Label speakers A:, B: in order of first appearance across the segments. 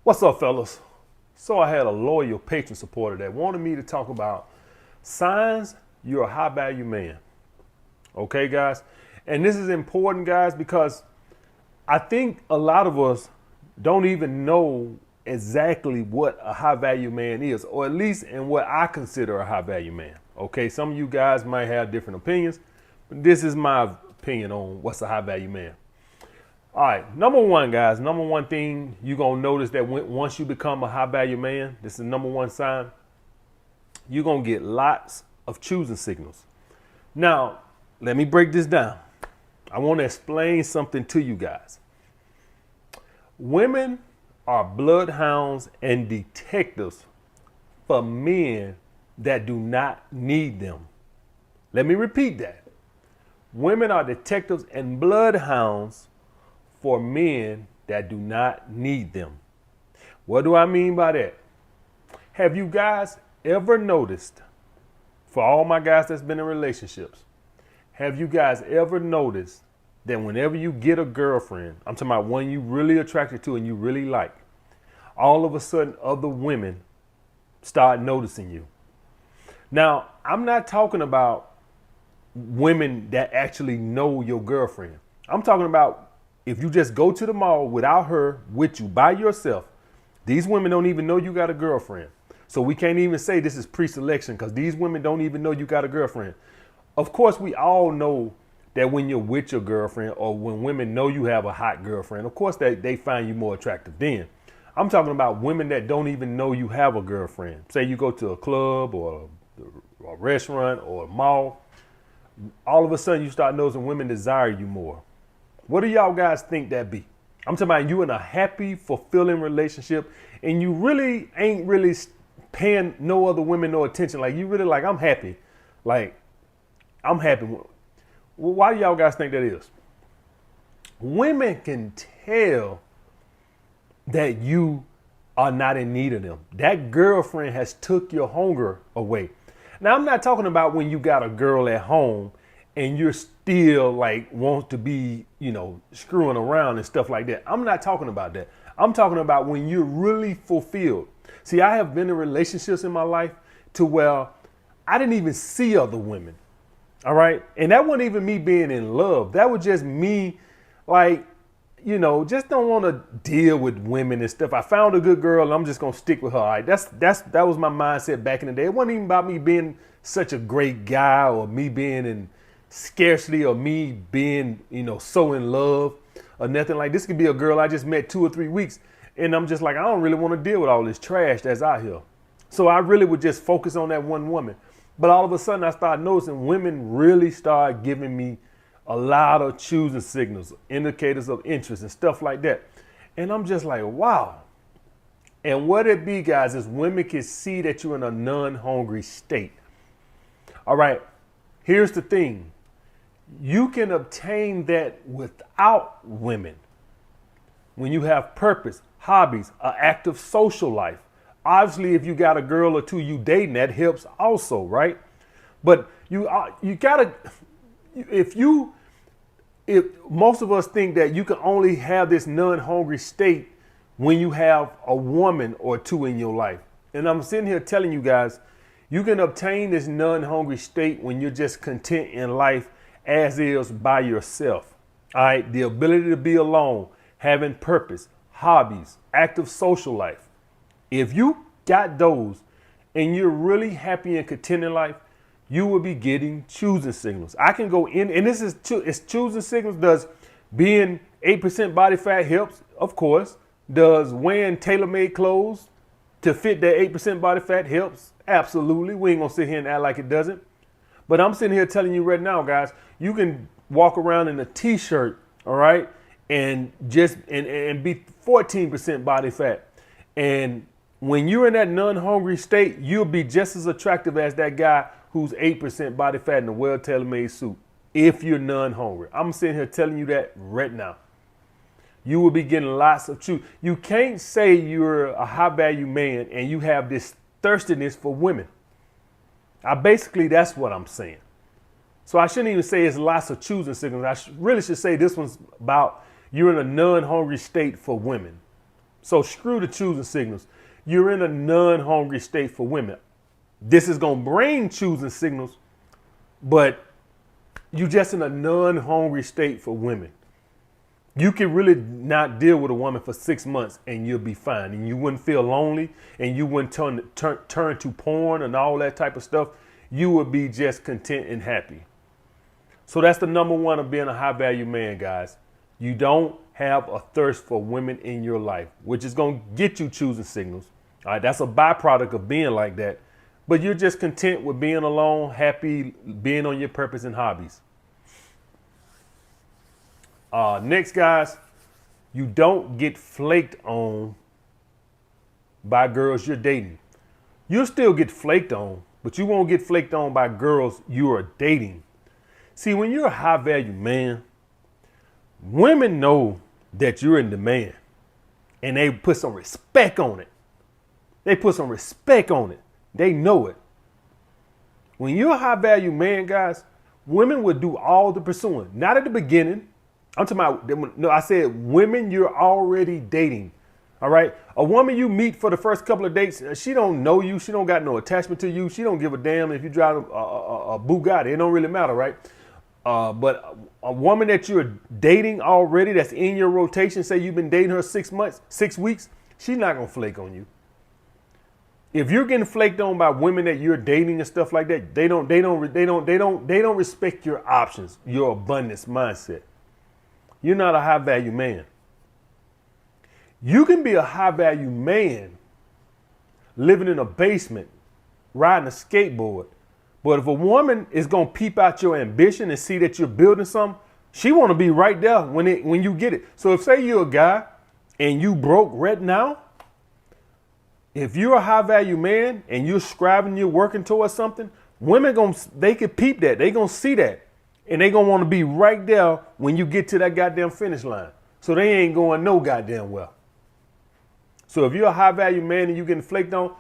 A: What's up, fellas? So I had a loyal patron supporter that wanted me to talk about signs you're a high value man. Okay, guys? And this is important, guys, because I think a lot of us don't even know exactly what a high value man is, or at least in what I consider a high value man. Okay, some of you guys might have different opinions, but this is my opinion on what's a high value man. All right, number one, guys, number one thing you're going to notice that once you become a high value man, this is the number one sign, you're going to get lots of choosing signals. Now, let me break this down. I want to explain something to you guys. Women are bloodhounds and detectives for men that do not need them. Let me repeat that. Women are detectives and bloodhounds for men that do not need them. What do I mean by that? Have you guys ever noticed, for all my guys that's been in relationships, have you guys ever noticed that whenever you get a girlfriend, I'm talking about one you really attracted to and you really like, all of a sudden other women start noticing you? Now, I'm not talking about women that actually know your girlfriend. I'm talking about if you just go to the mall without her with you by yourself. These women don't even know you got a girlfriend. So we can't even say this is pre-selection because these women don't even know you got a girlfriend. Of course, we all know that when you're with your girlfriend or when women know you have a hot girlfriend, of course they find you more attractive then. I'm talking about women that don't even know you have a girlfriend. Say you go to a club or a restaurant or a mall. All of a sudden you start noticing women desire you more. What do y'all guys think that be? I'm talking about you in a happy, fulfilling relationship and you really ain't really paying no other women no attention. Like you really like, I'm happy. Like, I'm happy. Well, why do y'all guys think that is? Women can tell that you are not in need of them. That girlfriend has took your hunger away. Now, I'm not talking about when you got a girl at home and you're still like want to be, screwing around and stuff like that. I'm not talking about that. I'm talking about when you're really fulfilled. See, I have been in relationships in my life to where I didn't even see other women. All right. And that wasn't even me being in love. That was just me like, just don't want to deal with women and stuff. I found a good girl and I'm just going to stick with her. All right. That was my mindset back in the day. It wasn't even about me being such a great guy or me being in scarcity or me being, so in love or nothing. Like this could be a girl I just met 2 or 3 weeks and I'm just like, I don't really want to deal with all this trash that's out here. So I really would just focus on that one woman. But all of a sudden I started noticing women really start giving me a lot of choosing signals, indicators of interest and stuff like that. And I'm just like, wow. And what it be, guys, is women can see that you're in a non-hungry state. All right, here's the thing. You can obtain that without women. When you have purpose, hobbies, an active social life. Obviously, if you got a girl or two you dating, that helps also, right? But you gotta, if most of us think that you can only have this non-hungry state when you have a woman or two in your life. And I'm sitting here telling you guys, you can obtain this non-hungry state when you're just content in life as is by yourself. All right. The ability to be alone, having purpose, hobbies, active social life. If you got those and you're really happy and content in life, you will be getting choosing signals. I can go in, and it's choosing signals. Does being 8% body fat helps? Of course. Does wearing tailor-made clothes to fit that 8% body fat helps? Absolutely. We ain't gonna sit here and act like it doesn't. But I'm sitting here telling you right now, guys, you can walk around in a t-shirt, all right, and just and be 14% body fat. And when you're in that non-hungry state, you'll be just as attractive as that guy who's 8% body fat in a well tailor-made suit. If you're non-hungry, I'm sitting here telling you that right now. You will be getting lots of choose. You can't say you're a high value man and you have this thirstiness for women. That's what I'm saying. So I shouldn't even say it's lots of choosing signals. Really should say this one's about you're in a non-hungry state for women. So screw the choosing signals. You're in a non-hungry state for women. This is going to bring choosing signals, but you just in a non-hungry state for women. You can really not deal with a woman for 6 months and you'll be fine. And you wouldn't feel lonely and you wouldn't turn to porn and all that type of stuff. You would be just content and happy. So that's the number one of being a high value man, guys. You don't have a thirst for women in your life, which is going to get you choosing signals. All right, that's a byproduct of being like that. But you're just content with being alone, happy, being on your purpose and hobbies. Next, guys, you don't get flaked on by girls you're dating. You'll still get flaked on, but you won't get flaked on by girls you are dating. See, when you're a high value man, women know that you're in demand and they put some respect on it. They put some respect on it. They know it. When you're a high value man, guys, women will do all the pursuing. Not at the beginning. I'm talking about, no, I said women you're already dating. All right. A woman you meet for the first couple of dates, she don't know you. She don't got no attachment to you. She don't give a damn if you drive a Bugatti. It don't really matter, right? But a woman that you're dating already, that's in your rotation, say you've been dating her 6 months, 6 weeks, she's not gonna flake on you. If you're getting flaked on by women that you're dating and stuff like that, they don't respect your options, your abundance mindset. You're not a high value man. You can be a high value man living in a basement, riding a skateboard. But if a woman is going to peep out your ambition and see that you're building something, she want to be right there when you get it. So if say you're a guy and you broke right now, if you're a high value man and you're striving, you're working towards something, women they could peep that. They going to see that. And they going to want to be right there when you get to that goddamn finish line. So they ain't going no goddamn well. So if you're a high value man and you getting flaked on,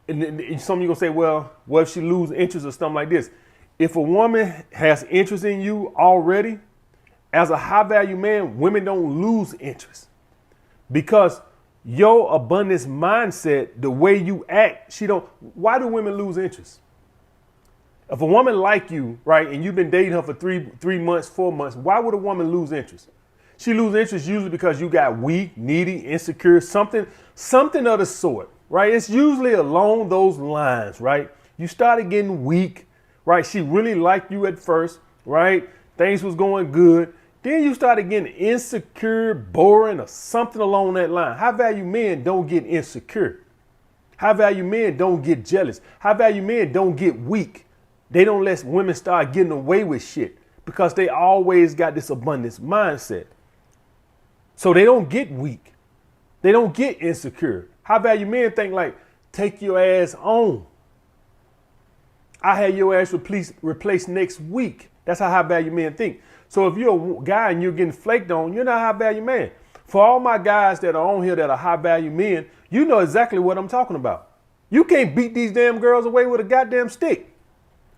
A: and some of you going to say, well, what if she lose interest or something like this? If a woman has interest in you already, as a high value man, women don't lose interest. Because your abundance mindset, the way you act, why do women lose interest? If a woman like you, right, and you've been dating her for three months, 4 months, why would a woman lose interest? She lose interest usually because you got weak, needy, insecure, something of the sort, right? It's usually along those lines, right? You started getting weak, right? She really liked you at first, right? Things was going good. Then you started getting insecure, boring, or something along that line. High value men don't get insecure. High value men don't get jealous. High value men don't get weak. They don't let women start getting away with shit because they always got this abundance mindset. So they don't get weak. They don't get insecure. High value men think like, take your ass on. I had your ass replaced next week. That's how high value men think. So if you're a guy and you're getting flaked on, you're not a high value man. For all my guys that are on here that are high value men, you know exactly what I'm talking about. You can't beat these damn girls away with a goddamn stick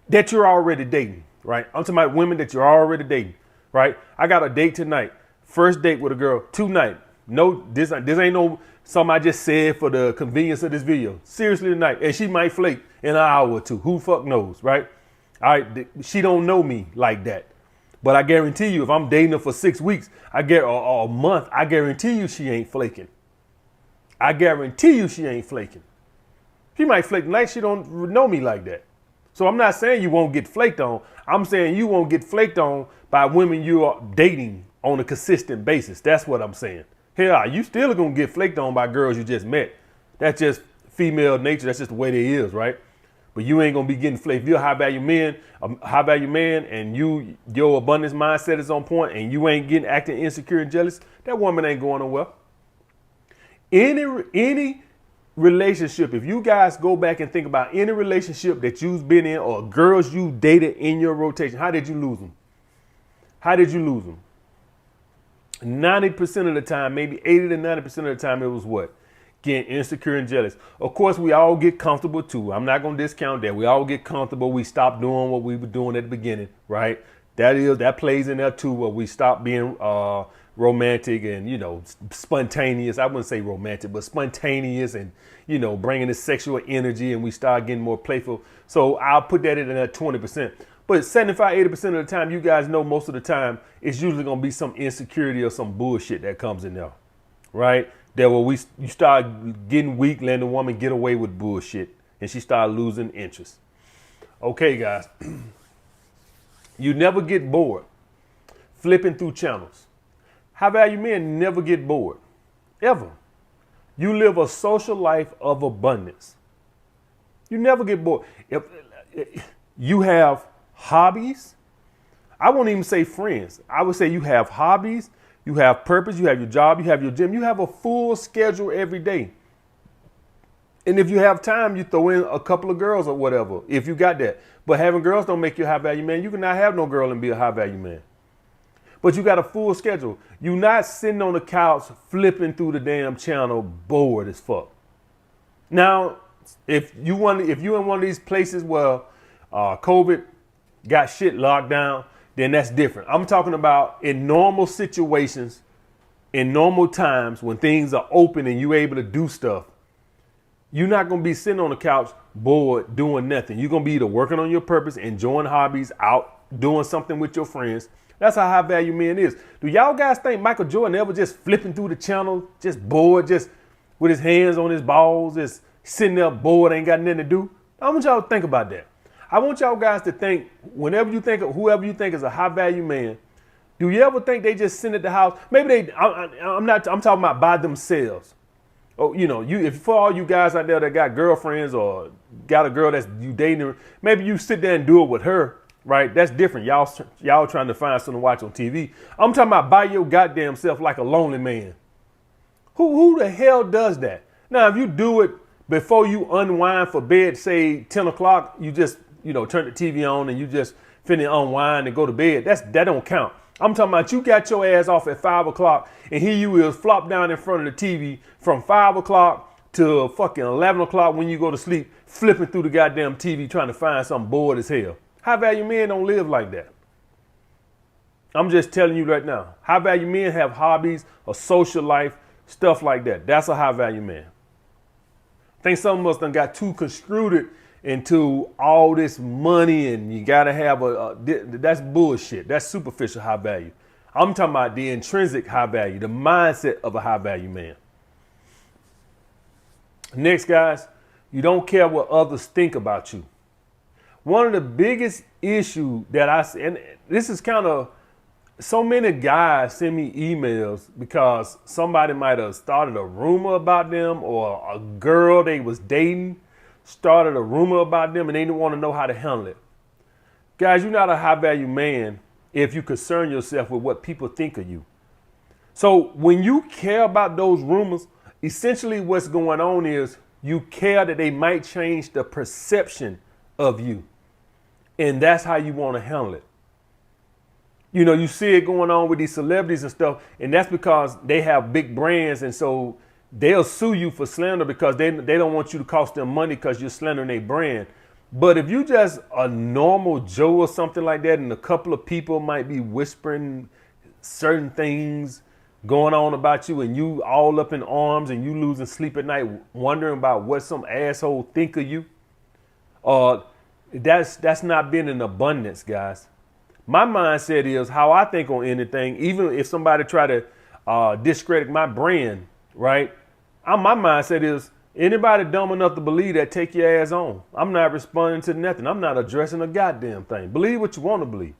A: that you're already dating, right? I'm talking about women that you're already dating, right? I got a date tonight. First date with a girl tonight. No, this ain't no something I just said for the convenience of this video. Seriously tonight. And she might flake in an hour or two. Who fuck knows, right? All right, she don't know me like that. But I guarantee you, if I'm dating her for 6 weeks, or a month, I guarantee you she ain't flaking. I guarantee you she ain't flaking. She might flake tonight. She don't know me like that. So I'm not saying you won't get flaked on. I'm saying you won't get flaked on by women you are dating on a consistent basis. That's what I'm saying. Hell, you still are going to get flaked on by girls you just met. That's just female nature. That's just the way they is, right? But you ain't going to be getting flaked. If you're a high value man and your abundance mindset is on point and you ain't acting insecure and jealous, that woman ain't going nowhere. Any relationship, if you guys go back and think about any relationship that you've been in or girls you dated in your rotation, how did you lose them? How did you lose them? 90% of the time, maybe 80 to 90% of the time, it was what? Getting insecure and jealous. Of course, we all get comfortable too. I'm not going to discount that. We all get comfortable. We stop doing what we were doing at the beginning, right? That plays in there too, where we stop being romantic and, spontaneous. I wouldn't say romantic, but spontaneous and, bringing this sexual energy, and we start getting more playful. So I'll put that in at 20%. But 75, 80% of the time, you guys know most of the time, it's usually going to be some insecurity or some bullshit that comes in there, right? That where you start getting weak, letting the woman get away with bullshit, and she start losing interest. Okay, guys. You never get bored flipping through channels. High value men never get bored, ever. You live a social life of abundance. You never get bored. If you have hobbies, I won't even say friends. I would say you have hobbies, you have purpose, you have your job, you have your gym, you have a full schedule every day. And if you have time, you throw in a couple of girls or whatever, if you got that. But having girls don't make you a high value man. You cannot have no girl and be a high value man. But you got a full schedule. You're not sitting on the couch flipping through the damn channel bored as fuck. Now, if you in one of these places where COVID got shit locked down, then that's different. I'm talking about in normal situations, in normal times when things are open and you're able to do stuff. You're not going to be sitting on the couch bored doing nothing. You're going to be either working on your purpose, enjoying hobbies, out doing something with your friends. That's how high value men is. Do y'all guys think Michael Jordan ever just flipping through the channel, just bored, just with his hands on his balls, just sitting there bored, ain't got nothing to do? I want y'all to think about that. I want y'all guys to think, whenever you think of whoever you think is a high value man, do you ever think they just sit at the house? Maybe I'm talking about by themselves. Oh, if for all you guys out there that got girlfriends or got a girl that's you dating, maybe you sit there and do it with her, right? That's different. Y'all trying to find something to watch on TV. I'm talking about by your goddamn self like a lonely man. Who the hell does that? Now, if you do it before you unwind for bed, say 10 o'clock, you just, turn the TV on and you just finna unwind and go to bed. That don't count. I'm talking about you got your ass off at 5 o'clock and here you is flop down in front of the TV from 5 o'clock to fucking 11 o'clock when you go to sleep, flipping through the goddamn TV trying to find something bored as hell. High value men don't live like that. I'm just telling you right now. High value men have hobbies, a social life, stuff like that. That's a high value man. I think some of us done got too construed into all this money and you got to have that's bullshit. That's superficial high value. I'm talking about the intrinsic high value, the mindset of a high value man. Next, guys, you don't care what others think about you. One of the biggest issues that I see, and this is kind of, so many guys send me emails because somebody might have started a rumor about them, or a girl they was dating started a rumor about them and they didn't want to know how to handle it. Guys, you're not a high value man if you concern yourself with what people think of you. So when you care about those rumors, essentially what's going on is you care that they might change the perception of you. And that's how you want to handle it. You see it going on with these celebrities and stuff, and that's because they have big brands, and so they'll sue you for slander because they don't want you to cost them money because you're slandering their brand. But if you just a normal Joe or something like that, and a couple of people might be whispering certain things going on about you, and you all up in arms and you losing sleep at night wondering about what some asshole think of you, that's not being in abundance, guys. My mindset is how I think on anything, even if somebody try to discredit my brand, right? My mindset is anybody dumb enough to believe that, take your ass on. I'm not responding to nothing. I'm not addressing a goddamn thing. Believe what you want to believe.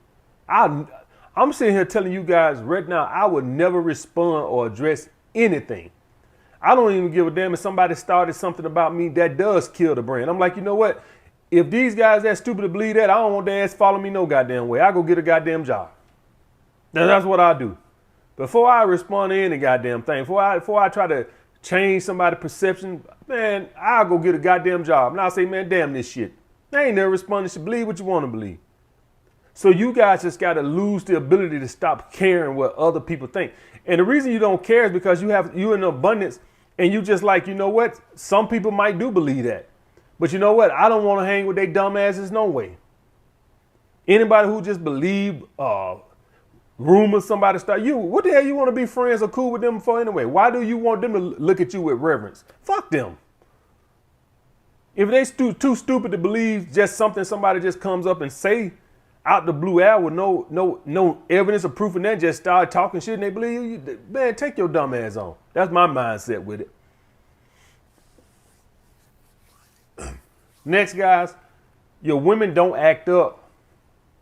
A: I'm sitting here telling you guys right now, I would never respond or address anything. I don't even give a damn if somebody started something about me that does kill the brand. I'm like, you know what? If these guys that stupid to believe that, I don't want their ass follow me no goddamn way. I go get a goddamn job. Now that's what I do. Before I respond to any goddamn thing, before I try to change somebody's perception, man, I'll go get a goddamn job. And I'll say, man, damn this shit. I ain't never responding to believe what you want to believe. So you guys just got to lose the ability to stop caring what other people think. And the reason you don't care is because you in abundance and you just like, you know what? Some people might do believe that. But you know what? I don't want to hang with they dumb asses no way. Anybody who just believe rumors somebody start you. What the hell you want to be friends or cool with them for anyway? Why do you want them to look at you with reverence? Fuck them. If they too stupid to believe just something somebody just comes up and say out the blue air with no evidence or proof, and then just start talking shit and they believe you, man, take your dumb ass on. That's my mindset with it. Next, guys, your women don't act up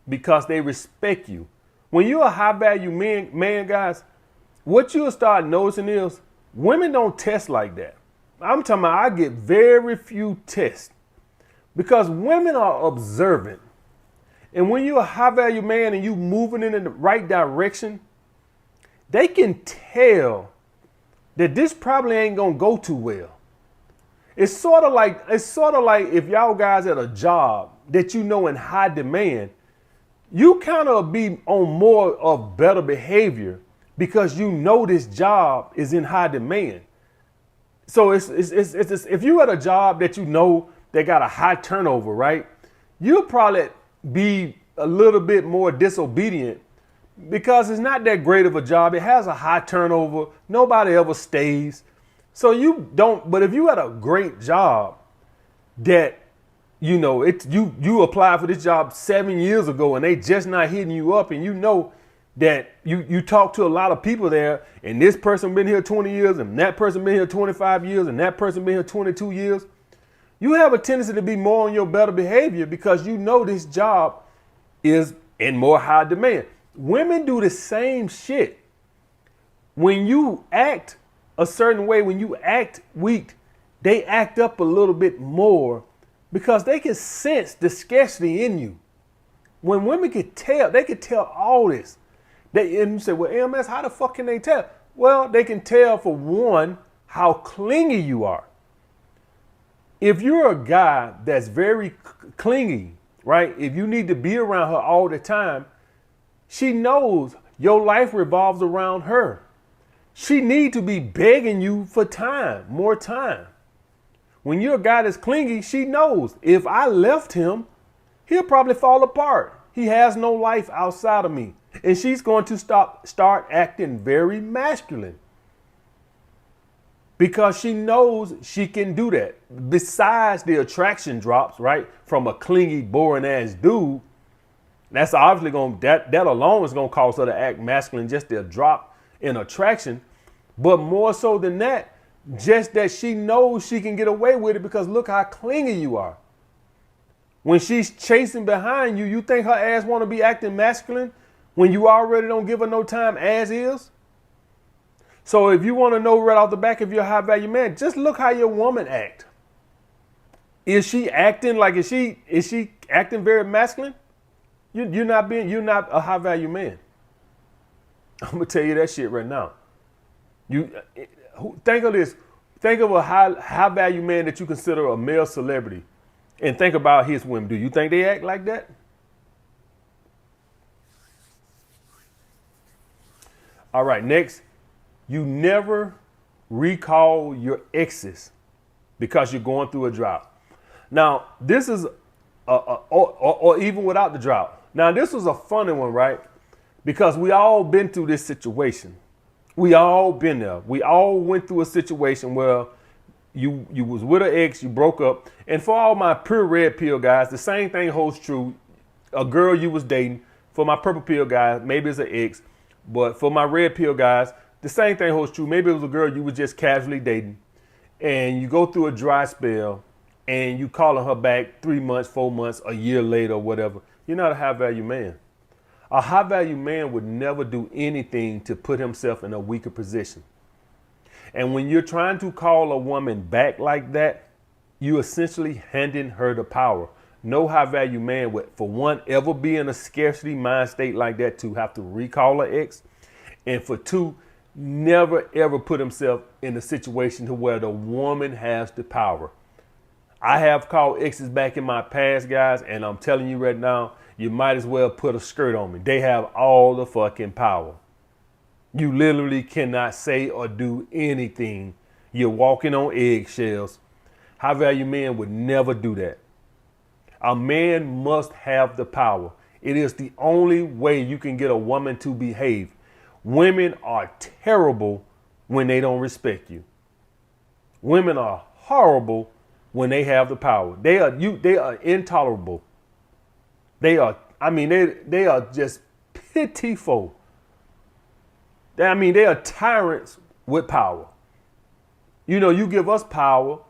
A: because they respect you. When you're a high value man, guys, what you'll start noticing is women don't test like that. I'm talking about I get very few tests because women are observant. And when you're a high value man and you moving in the right direction, they can tell that this probably ain't gonna go too well. It's sort of like if y'all guys at a job that you know in high demand, you kind of be on more of better behavior because you know this job is in high demand. So it's if you at a job that you know they got a high turnover, right? You'll probably be a little bit more disobedient because it's not that great of a job. It has a high turnover. Nobody ever stays. So you don't, but if you had a great job that, you know, you applied for this job 7 years ago and they just not hitting you up, and you know that you talk to a lot of people there, and this person been here 20 years and that person been here 25 years and that person been here 22 years, you have a tendency to be more on your better behavior because you know this job is in more high demand. Women do the same shit. When you act a certain way, when you act weak, they act up a little bit more because they can sense the scarcity in you. When women could tell, they could tell all this. And you say, well, AMS, how the fuck can they tell? Well, they can tell, for one, how clingy you are. If you're a guy that's very clingy, right? If you need to be around her all the time, she knows your life revolves around her. She need to be begging you for time, more time. When you're a guy that's clingy, she knows if I left him, he'll probably fall apart. He has no life outside of me. And she's going to start acting very masculine because she knows she can do that. Besides the attraction drops, right, from a clingy, boring ass dude, that's obviously that alone is going to cause her to act masculine, just the drop in attraction. But more so than that, just that she knows she can get away with it because look how clingy you are. When she's chasing behind you, you think her ass want to be acting masculine when you already don't give her no time as is? So if you want to know right off the back if you're a high value man, just look how your woman act. Is she acting like, is she acting very masculine? You're not a high value man. I'm gonna tell you that shit right now. You think of this. Think of a high value man that you consider a male celebrity, and think about his women. Do you think they act like that? All right, next, you never recall your exes because you're going through a drought. Now, this is or even without the drought. Now, this was a funny one, right? Because we all been through this situation. We all been there. We all went through a situation where you was with an ex, you broke up. And for all my pure red pill guys, the same thing holds true. A girl you was dating, for my purple pill guys, maybe it's an ex. But for my red pill guys, the same thing holds true. Maybe it was a girl you was just casually dating, and you go through a dry spell, and you calling her back 3 months, 4 months, a year later, or whatever. You're not a high value man. A high value man would never do anything to put himself in a weaker position. And when you're trying to call a woman back like that, you essentially handing her the power. No high value man would, for one, ever be in a scarcity mind state like that to have to recall an ex. And for two, never ever put himself in a situation to where the woman has the power. I have called exes back in my past, guys, and I'm telling you right now, you might as well put a skirt on me. They have all the fucking power. You literally cannot say or do anything. You're walking on eggshells. High value men would never do that. A man must have the power. It is the only way you can get a woman to behave. Women are terrible when they don't respect you. Women are horrible when they have the power. They are intolerable. They are just pitiful. They are tyrants with power. You give us power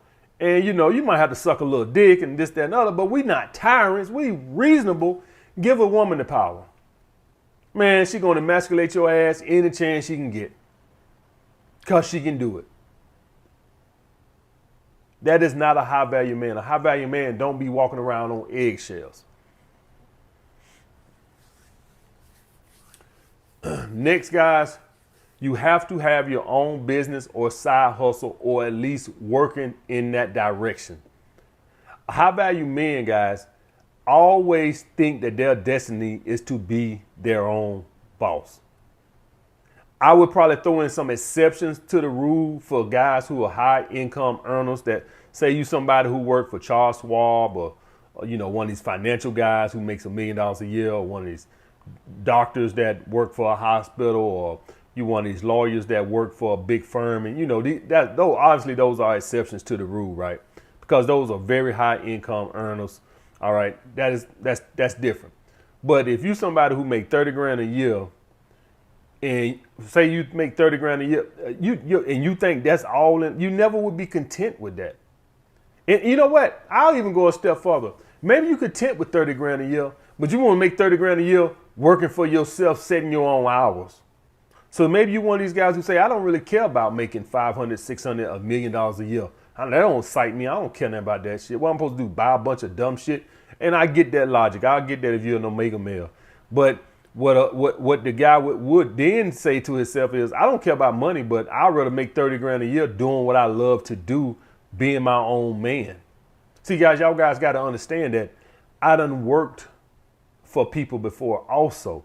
A: and you might have to suck a little dick and this, that, and other, but we not tyrants. We reasonable. Give a woman the power. Man, she gonna emasculate your ass any chance she can get. Cause she can do it. That is not a high value man. A high value man don't be walking around on eggshells. Next, guys, you have to have your own business or side hustle, or at least working in that direction. High value men, guys, always think that their destiny is to be their own boss. I would probably throw in some exceptions to the rule for guys who are high income earners, that say you somebody who worked for Charles Schwab or one of these financial guys who makes $1 million a year, or one of these doctors that work for a hospital, or you one of these lawyers that work for a big firm. And obviously those are exceptions to the rule, right? Because those are very high income earners. All right, that's different. But if you somebody who make 30 grand a year, and say you make 30 grand a year, you think that's all in, you never would be content with that. And you know what? I'll even go a step further. Maybe you content with 30 grand a year, but you want to make 30 grand a year working for yourself, setting your own hours. So maybe you're one of these guys who say, I don't really care about making 500, 600, $1 million a year. That don't excite me. I don't care nothing about that shit. What I'm supposed to do, buy a bunch of dumb shit? And I get that logic. I'll get that if you're an omega male. But what the guy would then say to himself is, I don't care about money, but I'd rather make 30 grand a year doing what I love to do, being my own man. See, guys, y'all guys got to understand that I done worked for people before also.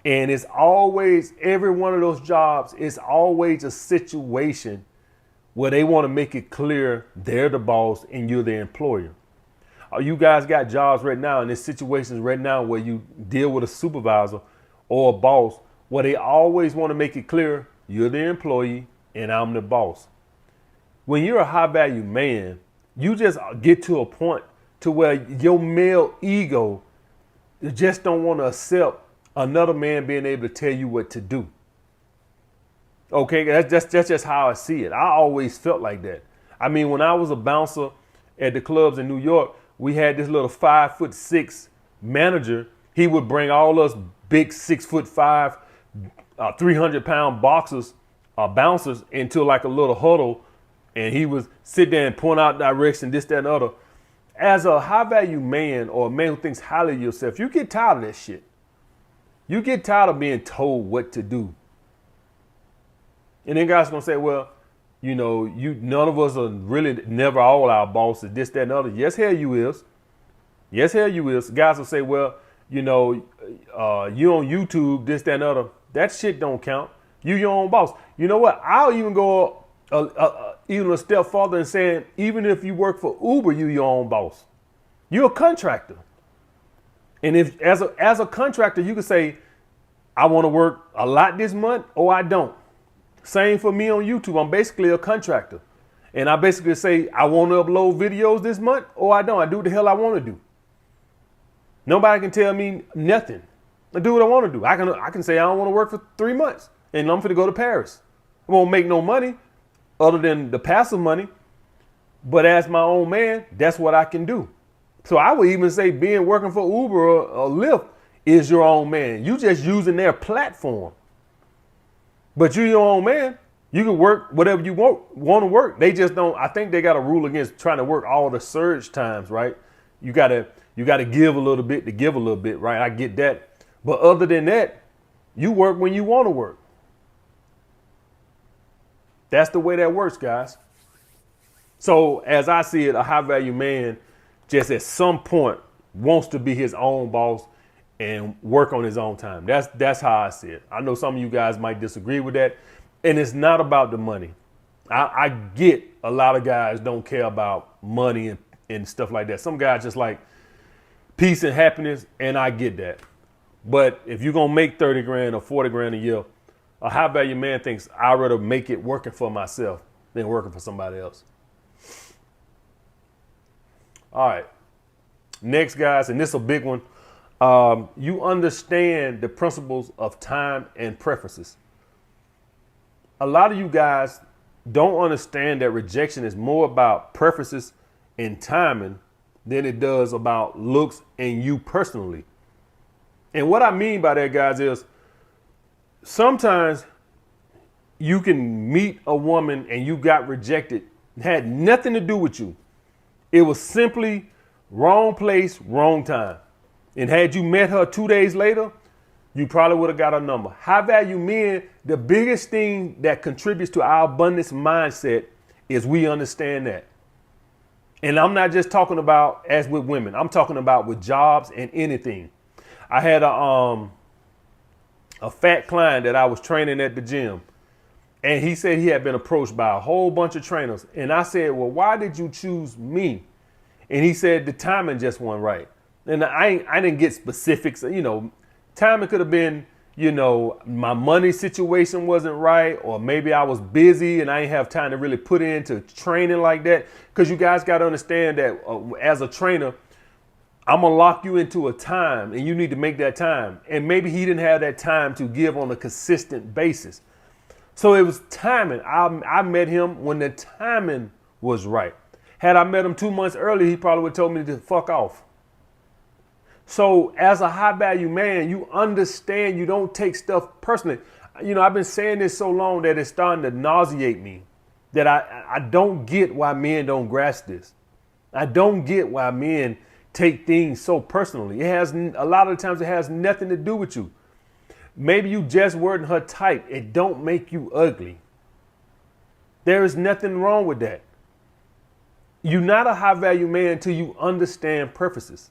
A: And it's always, every one of those jobs is always a situation where they want to make it clear they're the boss and you're the employer. You guys got jobs right now, and there's situations right now where you deal with a supervisor or a boss where they always want to make it clear you're the employee and I'm the boss. When you're a high value man, you just get to a point to where your male ego just don't want to accept another man being able to tell you what to do. Okay, that's just how I see it. I always felt like that. I mean, when I was a bouncer at the clubs in New York, we had this little 5'6" manager. He would bring all us big 6'5", 300-pound bouncers into like a little huddle, and he would sit there and point out direction, this, that, and other. As a high value man, or a man who thinks highly of yourself, you get tired of that shit. You get tired of being told what to do. And then guys gonna say, well, none of us are really never all our bosses, this, that, and other. Yes, hell you is. Yes, hell you is. Guys will say, well, you on YouTube, this, that, and other. That shit don't count. You your own boss. You know what? I'll even go even a step further and saying, even if you work for Uber, you your own boss. You're a contractor. And if as a contractor, you can say, I want to work a lot this month or I don't. Same for me on YouTube. I'm basically a contractor. And I basically say, I want to upload videos this month or I don't. I do what the hell I want to do. Nobody can tell me nothing. I do what I want to do. I can say I don't want to work for 3 months and I'm going to go to Paris. I won't make no money other than the passive money. But as my own man, that's what I can do. So I would even say working for Uber or Lyft is your own man. You just using their platform. But you your own man. You can work whatever you want to work. They just don't. I think they got a rule against trying to work all the surge times, right? You gotta give a little bit to give a little bit, right? I get that. But other than that, you work when you want to work. That's the way that works, guys. So as I see it, a high value man just at some point wants to be his own boss and work on his own time. That's how I see it. I know some of you guys might disagree with that. And it's not about the money. I get a lot of guys don't care about money and stuff like that. Some guys just like peace and happiness, and I get that. But if you're gonna make 30 grand or 40 grand a year, a high value man thinks I'd rather make it working for myself than working for somebody else. All right. Next, guys, and this is a big one. You understand the principles of time and preferences. A lot of you guys don't understand that rejection is more about preferences and timing than it does about looks and you personally. And what I mean by that, guys, is sometimes you can meet a woman and you got rejected. It had nothing to do with you. It was simply wrong place, wrong time. And had you met her 2 days later, you probably would have got her number. High value men, the biggest thing that contributes to our abundance mindset is we understand that. And I'm not just talking about as with women. I'm talking about with jobs and anything. I had a fat client that I was training at the gym. And he said he had been approached by a whole bunch of trainers. And I said, well, why did you choose me? And he said the timing just wasn't right. And I didn't get specifics. You know, timing could have been, you know, my money situation wasn't right, or maybe I was busy and I didn't have time to really put into training like that. Because you guys got to understand that as a trainer, I'm going to lock you into a time and you need to make that time. And maybe he didn't have that time to give on a consistent basis. So it was timing. I met him when the timing was right. Had I met him 2 months earlier, he probably would have told me to fuck off. So as a high value man, you understand you don't take stuff personally. You know, I've been saying this so long that it's starting to nauseate me, that I don't get why men don't grasp this. I don't get why men take things so personally. It has, a lot of the times it has nothing to do with you. Maybe you just weren't her type. It don't make you ugly. There is nothing wrong with that. You're not a high value man until you understand preferences.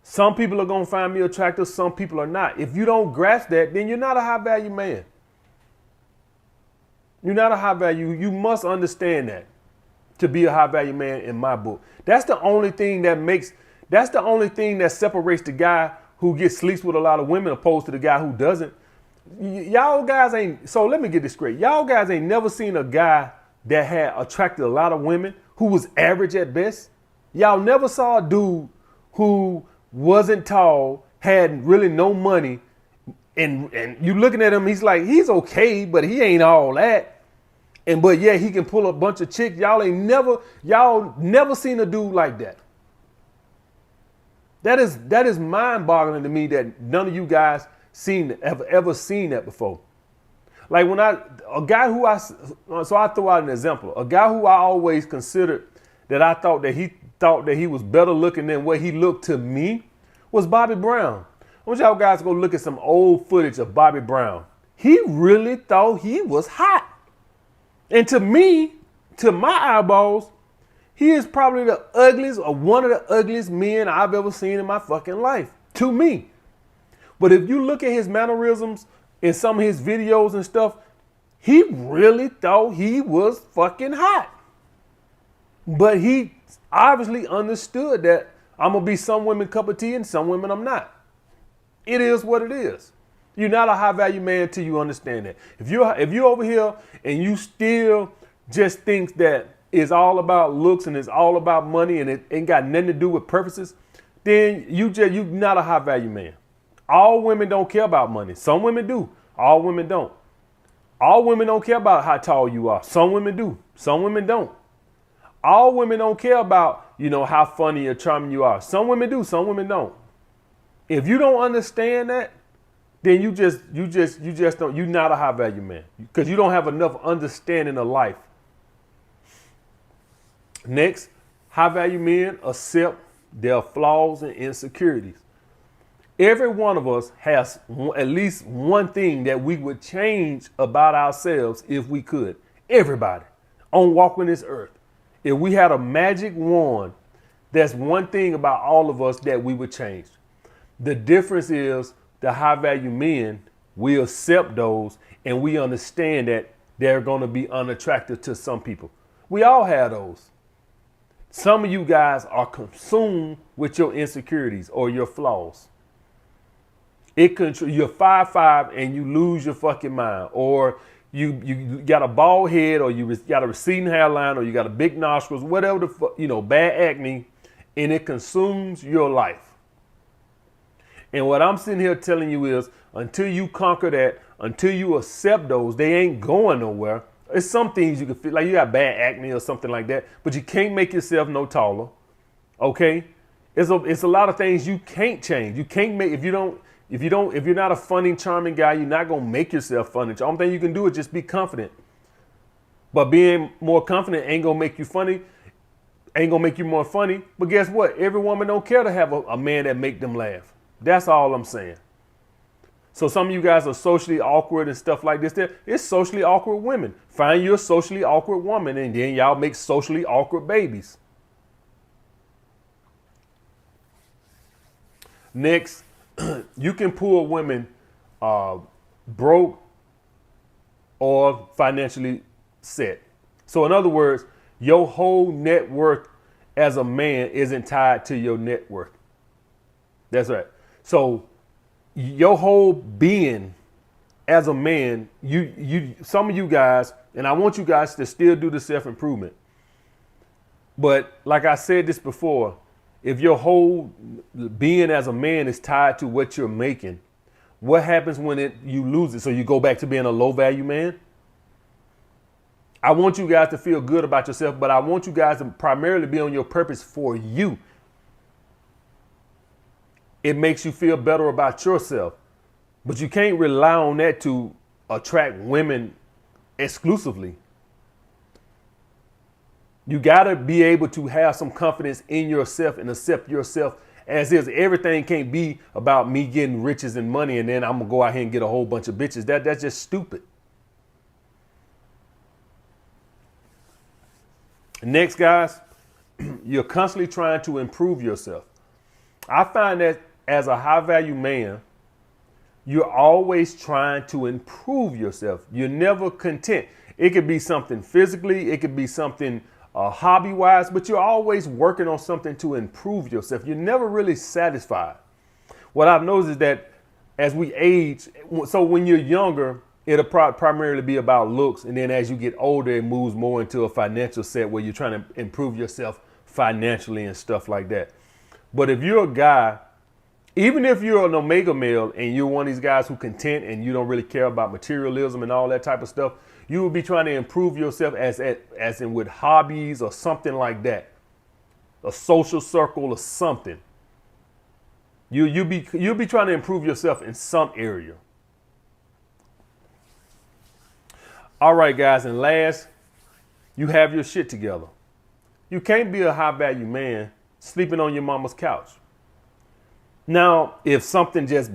A: Some people are going to find me attractive. Some people are not. If you don't grasp that, then you're not a high value man. You're not a high value. You must understand that to be a high value man in my book. That's the only thing that separates the guy who sleeps with a lot of women opposed to the guy who doesn't. Y'all guys ain't, so let me get this straight. Y'all guys ain't never seen a guy that had attracted a lot of women who was average at best. Y'all never saw a dude who wasn't tall, had really no money, and you looking at him, he's like, he's okay, but he ain't all that. But yeah, he can pull a bunch of chicks. Y'all never seen a dude like that. That is mind-boggling to me that none of you guys ever seen that before. Like so I throw out an example. A guy who I always considered that I thought that he was better looking than what he looked to me was Bobby Brown. I want y'all guys to go look at some old footage of Bobby Brown. He really thought he was hot. And to me, to my eyeballs, he is probably the ugliest or one of the ugliest men I've ever seen in my fucking life, to me. But if you look at his mannerisms in some of his videos and stuff, he really thought he was fucking hot. But he obviously understood that I'm going to be some women cup of tea and some women I'm not. It is what it is. You're not a high value man until you understand that. If you're over here and you still just think that it's all about looks and it's all about money and it ain't got nothing to do with purposes, then you're not a high value man. All women don't care about money. Some women do. All women don't. All women don't care about how tall you are. Some women do. Some women don't. All women don't care about, how funny or charming you are. Some women do. Some women don't. If you don't understand that, then you just don't, you're not a high value man because you don't have enough understanding of life. Next, high value men accept their flaws and insecurities. Every one of us has at least one thing that we would change about ourselves if we could. Everybody on walking this earth. If we had a magic wand, that's one thing about all of us that we would change. The difference is the high value men, we accept those and we understand that they're going to be unattractive to some people. We all have those. Some of you guys are consumed with your insecurities or your flaws. You're 5'5" and you lose your fucking mind, or you got a bald head, or you got a receding hairline, or you got a big nostrils, whatever the fuck, bad acne, and it consumes your life. And what I'm sitting here telling you is, until you conquer that, until you accept those, they ain't going nowhere. It's some things you can feel like you got bad acne or something like that, but you can't make yourself no taller. Okay, it's a lot of things you can't change. You can't make if you're not a funny, charming guy, you're not gonna make yourself funny. The only thing you can do is just be confident. But being more confident ain't gonna make you funny, ain't gonna make you more funny. But guess what? Every woman don't care to have a man that make them laugh. That's all I'm saying. So some of you guys are socially awkward and stuff like this. It's socially awkward women. Find your socially awkward woman, and then y'all make socially awkward babies. Next, you can pull women broke or financially set. So in other words, your whole net worth as a man isn't tied to your net worth. That's right. So your whole being as a man, some of you guys, and I want you guys to still do the self-improvement. But like I said this before, if your whole being as a man is tied to what you're making, what happens when you lose it? So you go back to being a low value man? I want you guys to feel good about yourself, but I want you guys to primarily be on your purpose for you. It makes you feel better about yourself, but you can't rely on that to attract women exclusively. You got to be able to have some confidence in yourself and accept yourself as is. Everything can't be about me getting riches and money and then I'm going to go out here and get a whole bunch of bitches. That's just stupid. Next, guys, you're constantly trying to improve yourself. I find that as a high value man, you're always trying to improve yourself. You're never content. It could be something physically, it could be something hobby wise, but you're always working on something to improve yourself. You're never really satisfied. What I've noticed is that as we age, so when you're younger, it'll primarily be about looks. And then as you get older, it moves more into a financial set where you're trying to improve yourself financially and stuff like that. But if you're a guy, even if you're an omega male and you're one of these guys who content and you don't really care about materialism and all that type of stuff, you will be trying to improve yourself as in with hobbies or something like that, a social circle or something. You'll be trying to improve yourself in some area. All right, guys, and last, you have your shit together. You can't be a high value man sleeping on your mama's couch. Now, if something just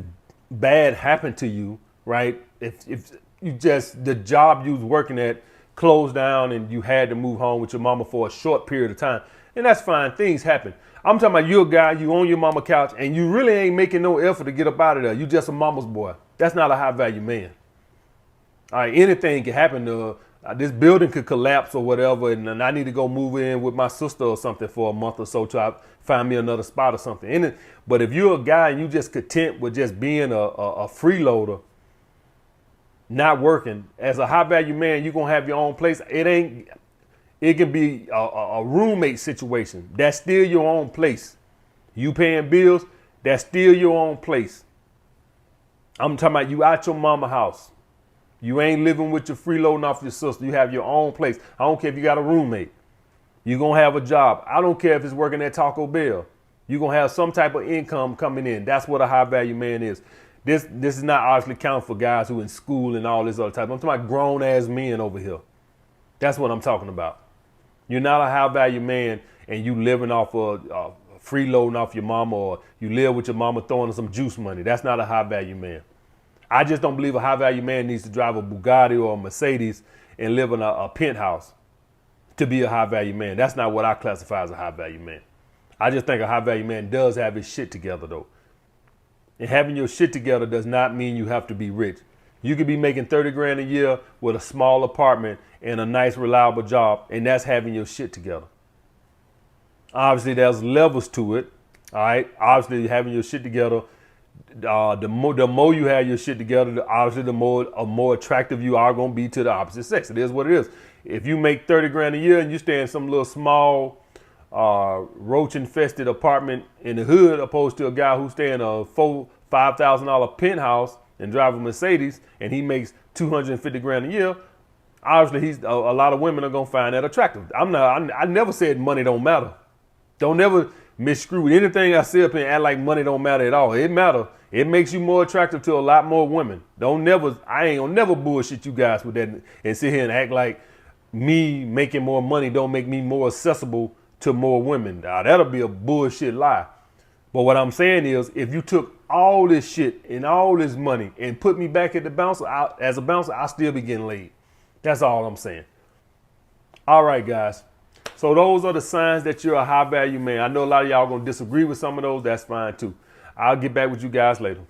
A: bad happened to you, right? If you just, the job you was working at closed down and you had to move home with your mama for a short period of time, and that's fine. Things happen. I'm talking about you're a guy, you on your mama couch, and you really ain't making no effort to get up out of there. You just a mama's boy. That's not a high value man. All right, anything can happen to this building could collapse or whatever, and I need to go move in with my sister or something for a month or so till I find me another spot or something. But if you're a guy and you just content with just being a freeloader, not working, as a high value man, you're gonna have your own place. It can be a roommate situation. That's still your own place. You paying bills, that's still your own place. I'm talking about you out your mama house. You ain't living with your freeloading off your sister. You have your own place. I don't care if you got a roommate. You're going to have a job. I don't care if it's working at Taco Bell. You're going to have some type of income coming in. That's what a high value man is. This is not obviously counting for guys who in school and all this other type. I'm talking about grown ass men over here. That's what I'm talking about. You're not a high value man and you living off of freeloading off your mama, or you live with your mama throwing some juice money. That's not a high value man. I just don't believe a high value man needs to drive a Bugatti or a Mercedes and live in a penthouse to be a high value man. That's not what I classify as a high value man. I just think a high value man does have his shit together though. And having your shit together does not mean you have to be rich. You could be making 30 grand a year with a small apartment and a nice reliable job, and that's having your shit together. Obviously, there's levels to it. All right. Obviously, having your shit together. The more you have your shit together, obviously the more attractive you are gonna be to the opposite sex. It is what it is. If you make 30 grand a year and you stay in some little small roach infested apartment in the hood, opposed to a guy who stay in a $5,000 penthouse and drive a Mercedes and he makes 250 grand a year, obviously he's a lot of women are gonna find that attractive. I never said money don't matter. Don't never misscrew with anything I say up here and act like money don't matter at all. It matter. It makes you more attractive to a lot more women. I ain't gonna never bullshit you guys with that and sit here and act like me making more money don't make me more accessible to more women. Now, that'll be a bullshit lie. But what I'm saying is, if you took all this shit and all this money and put me back at the bouncer, as a bouncer, I'll still be getting laid. That's all I'm saying. All right, guys. So those are the signs that you're a high value man. I know a lot of y'all gonna disagree with some of those. That's fine too. I'll get back with you guys later.